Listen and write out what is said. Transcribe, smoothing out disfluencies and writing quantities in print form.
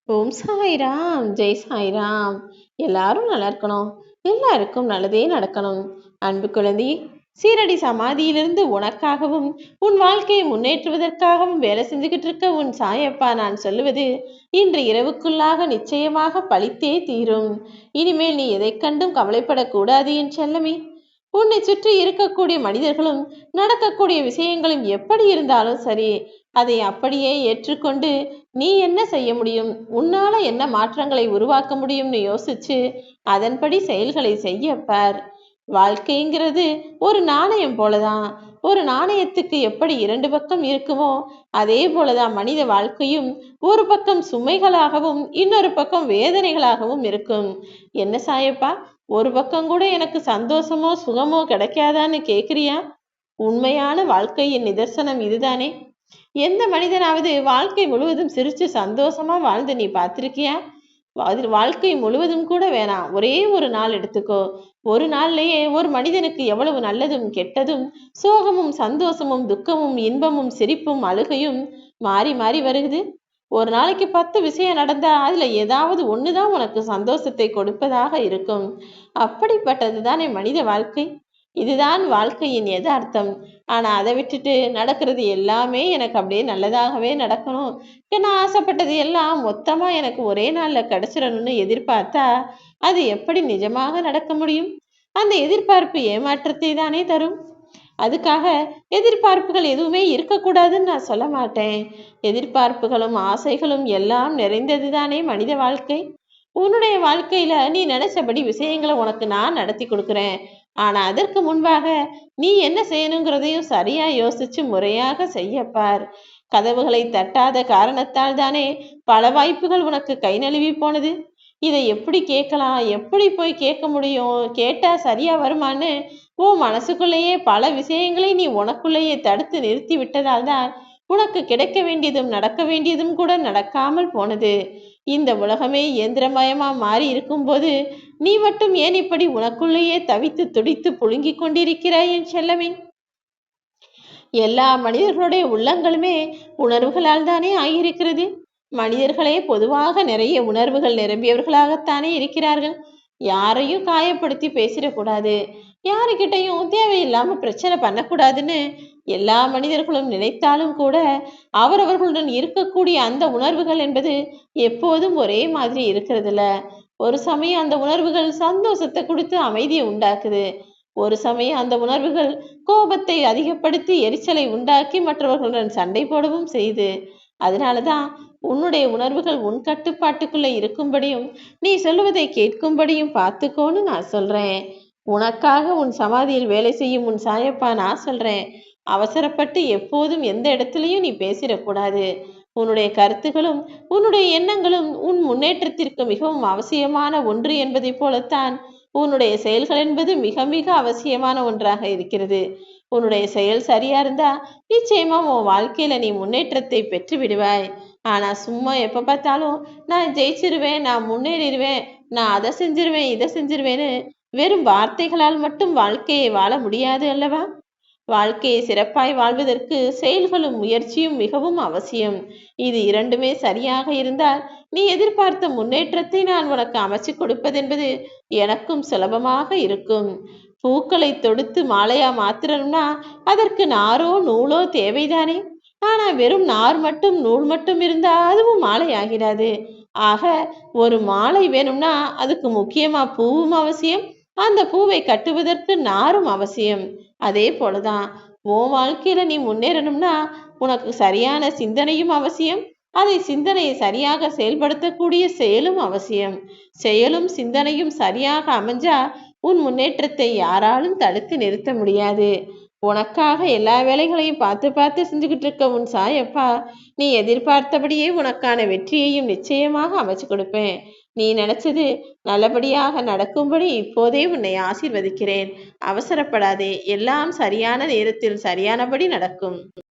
ஓம் சாய்ராம், ஜெய் சாய்ராம். எல்லாரும் நல்லா இருக்கணும். எல்லாருக்கும் நல்லதே நடக்கணும். அன்பு குழந்தை, சீரடி சமாதியிலிருந்து உனக்காகவும் உன் வாழ்க்கையை முன்னேற்றுவதற்காகவும் வேலை செஞ்சுக்கிட்டு இருக்க உன் சாயப்பா நான் சொல்லுவது இன்று இரவுக்குள்ளாக நிச்சயமாக பலித்தே தீரும். இனிமேல் நீ எதை கண்டும் கவலைப்படக்கூடாது என் செல்லமே. உன்னை சுற்றி இருக்கக்கூடிய மனிதர்களும் நடக்கக்கூடிய விஷயங்களும் எப்படி இருந்தாலும் சரி, அதை அப்படியே ஏற்றுக்கொண்டு நீ என்ன செய்ய முடியும், உன்னால என்ன மாற்றங்களை உருவாக்க முடியும்னு யோசிச்சு அதன்படி செயல்களை செய்ய பார். வாழ்க்கைங்கிறது ஒரு நாணயம் போலதான். ஒரு நாணயத்துக்கு எப்படி இரண்டு பக்கம் இருக்குமோ அதே போலதான் மனித வாழ்க்கையும். ஒரு பக்கம் சுமைகளாகவும் இன்னொரு பக்கம் வேதனைகளாகவும் இருக்கும். என்ன சாயப்பா, ஒரு பக்கம் கூட எனக்கு சந்தோஷமோ சுகமோ கிடைக்காதான்னு கேக்குறியா? உண்மையான வாழ்க்கையின் நிதர்சனம் இதுதானே. எந்த மனிதனாவது வாழ்க்கை முழுவதும் சிரிச்சு சந்தோஷமா வாழ்ந்து நீ பார்த்திருக்கியா? வாழ்க்கை முழுவதும் கூட வேணாம், ஒரே ஒரு நாள் எடுத்துக்கோ. ஒரு நாள்லயே ஒரு மனிதனுக்கு எவ்வளவு நல்லதும் கெட்டதும், சோகமும் சந்தோஷமும் துக்கமும் இன்பமும் சிரிப்பும் அழுகையும் மாறி மாறி வருகுது. ஒரு நாளைக்கு 10 விஷயம் நடந்தா அதுல ஏதாவது ஒண்ணுதான் உனக்கு சந்தோஷத்தை கொடுப்பதாக இருக்கும். அப்படிப்பட்டது தானே மனித வாழ்க்கை. இதுதான் வாழ்க்கையின் யதார்த்தம். ஆனா அதை விட்டுட்டு நடக்கிறது எல்லாமே எனக்கு அப்படியே நல்லதாகவே நடக்கணும், நான் ஆசைப்பட்டது எல்லாம் மொத்தமா எனக்கு ஒரே நாள்ல கிடைச்சிடணும்னு எதிர்பார்த்தா அது எப்படி நிஜமாக நடக்க முடியும்? அந்த எதிர்பார்ப்பு ஏமாற்றத்தை தானே தரும். அதுக்காக எதிர்பார்ப்புகள் எதுவுமே இருக்கக்கூடாதுன்னு நான் சொல்ல மாட்டேன். எதிர்பார்ப்புகளும் ஆசைகளும் எல்லாம் நிறைந்தது தானே மனித வாழ்க்கை. உன்னுடைய வாழ்க்கையில நீ நினைச்சபடி விஷயங்களை உனக்கு நான் நடத்தி கொடுக்குறேன். ஆனா அதற்கு முன்பாக நீ என்ன செய்யணுங்கிறதையும் சரியா யோசிச்சு முறையாக செய்யப்பார். கதவுகளை தட்டாத காரணத்தால் தானே பல வாய்ப்புகள் உனக்கு கை நழுவி போனது. இதை எப்படி கேட்கலாம், எப்படி போய் கேட்க முடியும், கேட்டா சரியா வருமான்னு உன் மனசுக்குள்ளேயே பல விஷயங்களை நீ உனக்குள்ளேயே தடுத்து நிறுத்தி விட்டதால் தான் உனக்கு கிடைக்க வேண்டியதும் நடக்க வேண்டியதும் கூட நடக்காமல் போனது. இந்த உலகமே இயந்திரமயமா மாறி இருக்கும்போது நீ மட்டும் ஏன் இப்படி உனக்குள்ளேயே தவித்து துடித்து புழுங்கிக் கொண்டிருக்கிறாய் என் செல்லமே? எல்லா மனிதர்களுடைய உள்ளங்களுமே உணர்வுகளால் தானே ஆகியிருக்கிறது. மனிதர்களே பொதுவாக நிறைய உணர்வுகள் நிரம்பியவர்களாகத்தானே இருக்கிறார்கள். யாரையும் காயப்படுத்தி பேசிடக்கூடாது, யாருக்கிட்டையும் தேவையில்லாம பிரச்சனை பண்ணக்கூடாதுன்னு எல்லா மனிதர்களும் நினைத்தாலும் கூட அவரவர்களுடன் இருக்கக்கூடிய அந்த உணர்வுகள் என்பது எப்போதும் ஒரே மாதிரி இருக்கிறதுல. ஒரு சமயம் அந்த உணர்வுகள் சந்தோஷத்தை கொடுத்து அமைதியை உண்டாக்குது, ஒரு சமயம் அந்த உணர்வுகள் கோபத்தை அதிகப்படுத்தி எரிச்சலை உண்டாக்கி மற்றவர்களுடன் சண்டை போடவும் செய்து. அதனாலதான் உன்னுடைய உணர்வுகள் உன் கட்டுப்பாட்டுக்குள்ள இருக்கும்படியும் நீ சொல்லுவதை கேட்கும்படியும் பார்த்துக்கோன்னு நான் சொல்றேன். உனக்காக உன் சமாதியில் வேலை செய்யும் உன் சாயப்பா நான் சொல்றேன். அவசரப்பட்டு எப்போதும் எந்த இடத்துலையும் நீ பேசிடக்கூடாது. உன்னுடைய கருத்துகளும் உன்னுடைய எண்ணங்களும் உன் முன்னேற்றத்திற்கு மிகவும் அவசியமான ஒன்று என்பதை போலத்தான் உன்னுடைய செயல்கள் என்பது மிக மிக அவசியமான ஒன்றாக இருக்கிறது. உன்னுடைய செயல் சரியா இருந்தா நிச்சயமா உன் வாழ்க்கையில நீ முன்னேற்றத்தை பெற்று விடுவாய். ஆனா சும்மா எப்ப பார்த்தாலும் நான் ஜெயிச்சிருவேன், நான் முன்னேறிடுவேன், நான் அதை செஞ்சிருவேன் இதை செஞ்சிருவேன்னு வெறும் வார்த்தைகளால் மட்டும் வாழ்க்கையை வாழ முடியாது அல்லவா? வாழ்க்கையை சிறப்பாய் வாழ்வதற்கு செயல்களும் முயற்சியும் மிகவும் அவசியம். இது இரண்டுமே சரியாக இருந்தால் நீ எதிர்பார்த்த முன்னேற்றத்தை நான் உனக்கு அமைச்சு கொடுப்பதென்பது எனக்கும் சுலபமாக இருக்கும். பூக்களை தொடுத்து மாலையா மாத்திரம்னா அதற்கு நாரோ நூலோ தேவைதானே. ஆனா வெறும் நார் மட்டும் நூல் மட்டும் இருந்தா அதுவும் மாலை ஆகிறாது. ஆக ஒரு மாலை வேணும்னா அதுக்கு முக்கியமா பூவும் அவசியம், அந்த பூவை கட்டுவதற்கு நாரும் அவசியம். அதே போலதான் உன் வாழ்க்கையில நீ முன்னேறணும்னா உனக்கு சரியான சிந்தனையும் அவசியம், அதை சிந்தனையை சரியாக செயல்படுத்தக்கூடிய செயலும் அவசியம். செயலும் சிந்தனையும் சரியாக அமைஞ்சா உன் முன்னேற்றத்தை யாராலும் தடுத்து நிறுத்த முடியாது. உனக்காக எல்லா வேலைகளையும் பார்த்து பார்த்து செஞ்சுக்கிட்டு இருக்க உன் சாயப்பா நீ எதிர்பார்த்தபடியே உனக்கான வெற்றியையும் நிச்சயமாக அமைச்சு கொடுப்பேன். நீ நினைச்சது நல்லபடியாக நடக்கும்படி இப்போதே உன்னை ஆசீர்வதிக்கிறேன். அவசரப்படாதே, எல்லாம் சரியான நேரத்தில் சரியானபடி நடக்கும்.